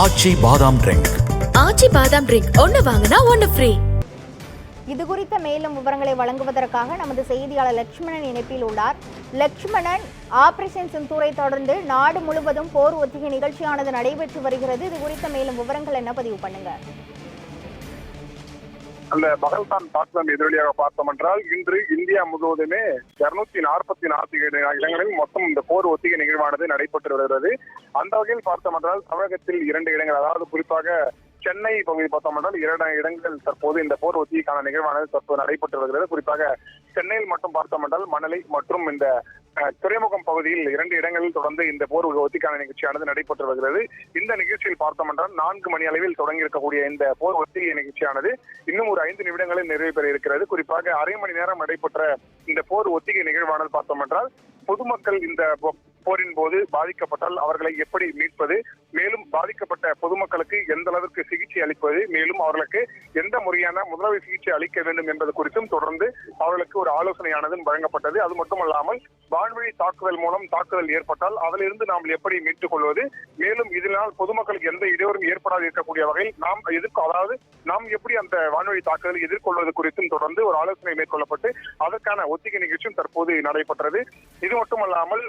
ஆச்சி பாதாம் ட்ரிங்க். ஆச்சி பாதாம் ட்ரிங்க் ஒன்னு வாங்கினா ஒன்னு ஃப்ரீ. இது குறித்த மேலும் விவரங்களை வழங்குவதற்காக நமது செய்தியாளர் லட்சுமணன் இணைப்பில் உள்ளார். லட்சுமணன், ஆபரேஷன் சிந்தூரை தொடர்ந்து நாடு முழுவதும் போர் ஒத்திகை நிகழ்ச்சியானது நடைபெற்று வருகிறது. இது குறித்த மேலும் விவரங்கள் என்ன பதிவு பண்ணுங்க. அந்த பகல்கான் தாக்குதல் எதிரொலியாக பார்த்தோம் என்றால் இன்று இந்தியா முழுவதுமே 244 இடங்களில் மொத்தம் இந்த போர் ஒத்திகை நிகழ்வானது நடைபெற்று வருகிறது. அந்த வகையில் பார்த்தோம் என்றால் தமிழகத்தில் 2 இடங்கள், அதாவது குறிப்பாக சென்னை பகுதி பார்த்தோம் என்றால் 2 இடங்கள் தற்போது இந்த போர் ஒத்திகைக்கான நிகழ்வானது தற்போது நடைபெற்று வருகிறது. குறிப்பாக சென்னையில் மட்டும் பார்த்தோம் என்றால் மணலி மற்றும் இந்த துறைமுகம் பகுதியில் 2 இடங்களில் தொடர்ந்து இந்த போர் ஒத்திகைக்கான நிகழ்ச்சியானது நடைபெற்று வருகிறது. இந்த நிகழ்ச்சியில் பார்த்தோம் என்றால் 4 மணி அளவில் தொடங்கி இருக்கக்கூடிய இந்த போர் ஒத்திகை நிகழ்ச்சியானது இன்னும் ஒரு 5 நிமிடங்களில் நிறைவு பெற இருக்கிறது. குறிப்பாக அரை மணி நேரம் நடைபெற்ற இந்த போர் ஒத்திகை நிகழ்வானது பார்த்தோம் என்றால் பொதுமக்கள் இந்த போரின் போது பாதிக்கப்பட்டால் அவர்களை எப்படி மீட்பது, மேலும் பாதிக்கப்பட்ட பொதுமக்களுக்கு எந்த அளவிற்கு சிகிச்சை அளிப்பது, மேலும் அவர்களுக்கு எந்த முறையான முதலுதவி சிகிச்சை அளிக்க வேண்டும் என்பது குறித்தும் தொடர்ந்து அவர்களுக்கு ஒரு ஆலோசனையானதும் வழங்கப்பட்டது. அது மட்டுமல்லாமல் வான்வழி தாக்குதல் மூலம் தாக்குதல் ஏற்பட்டால் அதிலிருந்து நாம் எப்படி மீட்டுக் கொள்வது, மேலும் இதனால் பொதுமக்களுக்கு எந்த இடையூறும் ஏற்படாது இருக்கக்கூடிய வகையில் நாம் எப்படி அந்த வான்வழி தாக்குதலை எதிர்கொள்வது குறித்தும் தொடர்ந்து ஒரு ஆலோசனை மேற்கொள்ளப்பட்டு அதற்கான ஒத்திகை நிகழ்ச்சியும் தற்போது நடைபெற்றது. இது மட்டுமல்லாமல்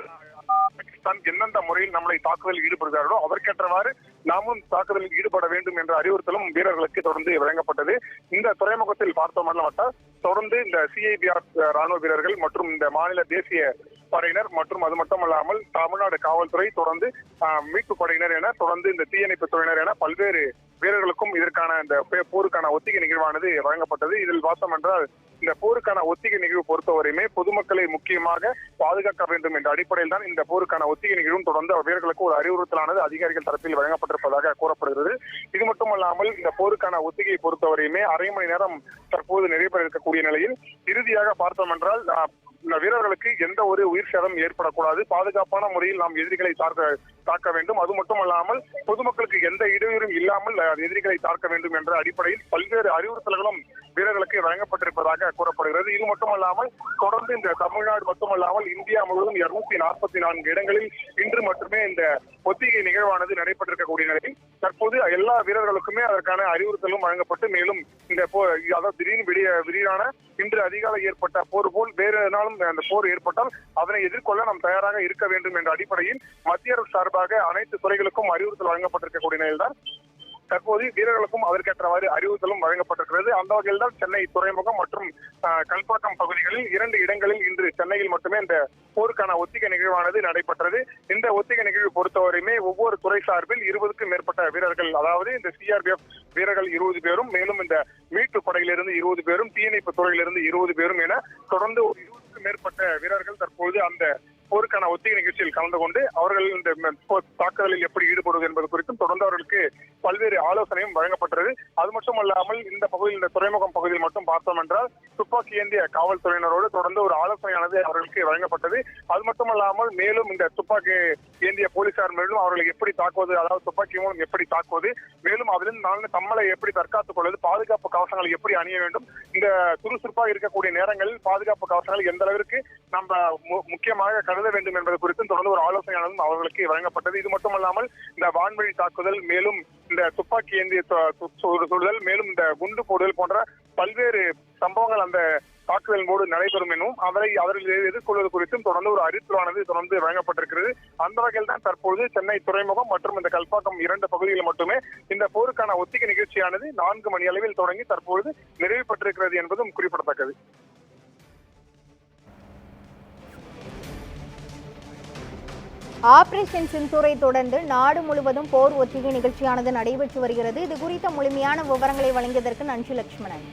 பாகிஸ்தான் எந்தெந்த முறையில் நம்மளை தாக்குதலில் ஈடுபடுகிறார்களோ அதற்கேற்றவாறு நாமும் தாக்குதலில் ஈடுபட வேண்டும் என்ற அறிவுறுத்தலும் வீரர்களுக்கு தொடர்ந்து வழங்கப்பட்டது. இந்த துறைமுகத்தில் பார்த்தோம் தொடர்ந்து இந்த CIBR ராணுவ வீரர்கள் மற்றும் இந்த மாநில தேசிய படையினர் மற்றும் அது மட்டுமல்லாமல் தமிழ்நாடு காவல்துறை, தொடர்ந்து மீட்பு படையினர் என தொடர்ந்து இந்த தீயணைப்பு துறையினர் என பல்வேறு வீரர்களுக்கும் இதற்கான இந்த போருக்கான ஒத்திகை நிகழ்வானது வழங்கப்பட்டது. இதில் பார்த்தோம் என்றால் இந்த போருக்கான ஒத்திகை நிகழ்வு பொறுத்தவரையுமே பொதுமக்களை முக்கியமாக பாதுகாக்க வேண்டும் என்ற அடிப்படையில் தான் இந்த போருக்கான ஒத்திகை நிகழ்வும் தொடர்ந்து வீரர்களுக்கு ஒரு அறிவுறுத்தலானது அதிகாரிகள் தரப்பில் வழங்கப்பட்டிருப்பதாக கூறப்படுகிறது. இது மட்டுமல்லாமல் இந்த போருக்கான ஒத்திகையை பொறுத்தவரையுமே அரை மணி நேரம் தற்போது நிறைவேற இருக்கக்கூடிய நிலையில் இறுதியாக பார்த்தோம் என்றால் வீரர்களுக்கு எந்த ஒரு உயிர் சேதம் ஏற்படக்கூடாது, பாதுகாப்பான முறையில் நாம் எதிரிகளை தாக்க வேண்டும், அது மட்டுமல்லாமல் பொதுமக்களுக்கு எந்த இடையூறும் இல்லாமல் எதிரிகளை தாக்க வேண்டும் என்ற அடிப்படையில் பல்வேறு அறிவுறுத்தல்களும் வீரர்களுக்கு வழங்கப்பட்டிருப்பதாக கூறப்படுகிறது. இது மட்டுமல்லாமல் தொடர்ந்து இந்த தமிழ்நாடு மட்டுமல்லாமல் இந்தியா முழுவதும் 244 இடங்களில் இன்று மட்டுமே இந்த ஒத்திகை நிகழ்வானது நடைபெற்றிருக்கக்கூடிய நிலையில் தற்போது எல்லா வீரர்களுக்குமே அதற்கான அறிவுறுத்தலும் வழங்கப்பட்டு மேலும் இந்த திடீரான இன்று அதிகாலை ஏற்பட்ட போர் போல் வேறு நாளும் அந்த போர் ஏற்பட்டால் அதனை எதிர்கொள்ள நாம் தயாராக இருக்க வேண்டும் என்ற அடிப்படையில் மத்திய அரசு சார்பாக அனைத்து துறைகளுக்கும் அறிவுறுத்தல் வழங்கப்பட்டிருக்கக்கூடிய நிலையில்தான் தற்போது வீரர்களுக்கும் அதற்கேற்றவாறு அறிவுறுத்தலும் வழங்கப்பட்டிருக்கிறது. அந்த வகையில் தான் சென்னை துறைமுகம் மற்றும் கல்பாக்கம் பகுதிகளில் 2 இடங்களில் இன்று சென்னையில் மட்டுமே இந்த போருக்கான ஒத்திகை நிகழ்வானது நடைபெற்றது. இந்த ஒத்திகை நிகழ்வு பொறுத்தவரையுமே ஒவ்வொரு துறை சார்பில் 20க்கும் மேற்பட்ட வீரர்கள், அதாவது இந்த CRPF வீரர்கள் 20 பேரும், மேலும் இந்த மீட்பு படையிலிருந்து 20 பேரும், தீயணைப்பு துறையிலிருந்து 20 பேரும் என தொடர்ந்து 20க்கும் மேற்பட்ட வீரர்கள் தற்போது அந்த போருக்கான ஒத்திகை நிகழ்ச்சியில் கலந்து கொண்டு அவர்கள் இந்த தாக்குதலில் எப்படி ஈடுபடுவது என்பது குறித்தும் தொடர்ந்து அவர்களுக்கு பல்வேறு ஆலோசனையும் வழங்கப்பட்டது. அது மட்டுமல்லாமல் இந்த பகுதியில், இந்த துறைமுகம் பகுதியில் மட்டும் பார்த்தோம் என்றால் துப்பாக்கி ஏந்திய காவல்துறையினரோடு தொடர்ந்து ஒரு ஆலோசனையானது அவர்களுக்கு வழங்கப்பட்டது. அது மட்டுமல்லாமல் மேலும் இந்த துப்பாக்கி ஏந்திய போலீசார் மேலும் அவர்களை எப்படி தாக்குவது, அதாவது துப்பாக்கி மூலம் எப்படி தாக்குவது, மேலும் அதிலிருந்து தம்மளை எப்படி தற்காத்துக் கொள்வது, பாதுகாப்பு கவசங்களை எப்படி அணிய வேண்டும், இந்த சுறுசுறுப்பாக இருக்கக்கூடிய நேரங்களில் பாதுகாப்பு கவசங்கள் எந்த அளவிற்கு நம்ம முக்கியமாக கருத வேண்டும் என்பது குறித்தும் தொடர்ந்து ஒரு ஆலோசனையானதும் அவர்களுக்கு வழங்கப்பட்டது. இது மட்டுமல்லாமல் இந்த வான்வழி தாக்குதல், மேலும் இந்த துப்பாக்கி ஏந்திய சுடுதல், மேலும் இந்த குண்டு போடுதல் போன்ற பல்வேறு சம்பவங்கள் அந்த தாக்குதல் போது நடைபெறும் எனவும் அவர்கள் எதிர்கொள்வது குறித்தும் தொடர்ந்து ஒரு அறிவிப்பானது தொடர்ந்து வழங்கப்பட்டிருக்கிறது. அந்த வகையில் தான் தற்போது சென்னை துறைமுகம் மற்றும் இந்த கல்பாக்கம் 2 பகுதிகளில் மட்டுமே இந்த போருக்கான ஒத்திகை நிகழ்ச்சியானது 4 மணி அளவில் தொடங்கி தற்போது நிறைவு பெற்றிருக்கிறது என்பதும் குறிப்பிடத்தக்கது. ஆபரேஷன் சிந்தூரை தொடர்ந்து நாடு முழுவதும் போர் ஒத்திகை நிகழ்ச்சியானது நடைபெற்று வருகிறது. இது குறித்த முழுமையான விவரங்களை வழங்கியதற்கு நன்றி லட்சுமணன்.